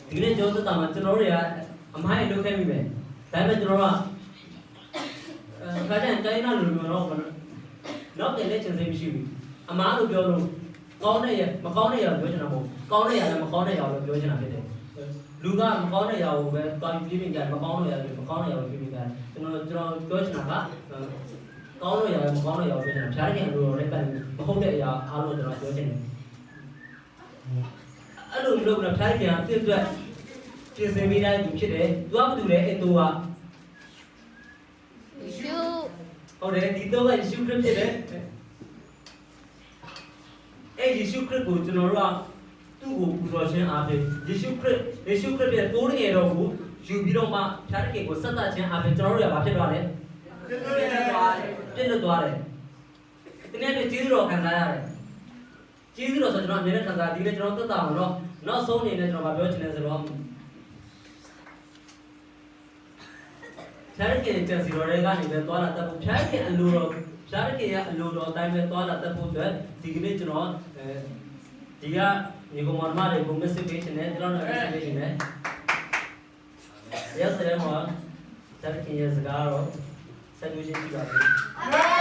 ဒီနေ့ကျွန်တော်တို့ကျွန်တော်တို့တွေကအမိုင်းလုပ်ခဲ့ပြီပဲဒါပေမဲ့ကျွန်တော်တို့ကခါကျရင်တိုင်းနာလူမျိုးတော့နောက်တင်တဲ့ချင်းစိတ်မရှိဘူးအမားလို့ပြောလို့ကောင်းတဲ့ရမကောင်းတဲ့ရပြောချင်တာမဟုတ်ကောင်းတဲ့ရလည်းမကောင်းတဲ့ရလို့ပြောချင်တာဖြစ်တယ်လူကမကောင်းတဲ့ရကိုပဲတွားပြီးပြင်းပြကြမကောင်းတဲ့ရလည်းမကောင်းတဲ့ရကိုပြင်းပြကြကျွန်တော်ပြောချင်တာကကောင်းတဲ့ရလည်းမကောင်းတဲ့ရကိုပြောချင်တာဖြားတဲ့လူတော်လည်းကန်မဟုတ်တဲ့အရာအားလုံးကျွန်တော်ပြောချင်တယ်အဲ့လိုလုပ်ပြီးဖြားတဲ့ရအစ်အတွက်ပြင်ဆင်မိတိုင်းဖြစ်တယ်သူကဘာတူလဲအဲ့သူကဟုတ်တယ်ဒီတော့ကယေရှုခရစ်ဖြစ်တယ်အဲ့ယေရှုခရစ်ကိုကျွန်တော်တို့ကသူ့ကိုပူဇော်ခြင်းအားဖြင့်ယေရှုခရစ်ရဲ့တိုးရည်တော်ကိုယူပြီးတော့မှဖြားတဲ့ကိုဆက်သခြင်းအားဖြင့်ကျွန်တော်တို့ကဘာဖြစ်သွားလဲပြည့်လွတ်သွားတယ်ဒီနေ့ကျေးဇူးတော်ခံစားရတယ်ကျေးဇူးတော်ဆိုကျွန်တော်အမြဲတမ်းခံစားဒီနေ့ကျွန်တော်သက်သာအောင်တော့နောက်ဆုံးအနေနဲ့ကျွန်တော်ပြောချင်တယ်ဆိုတော့ဖြားတဲ့ကျန်စီတော်တွေကနေပဲသွားလာတတ်ဖို့ဖြားတဲ့အလိုတော်ဖြားတဲ့ရဲ့အလိုတော်အတိုင်းပဲသွားလာတတ်ဖို့အတွက်ဒီကနေ့ကျွန်တော်ဒီကညီကောင်မတွေကို message ပေးနေတယ်ကျွန်တော်လည်း message ပေးနေတယ်ရက်စရဲမှာဖြားတဲ့ရဲ့စကားတော့ဆက်လို့ရှိပါသေးတယ်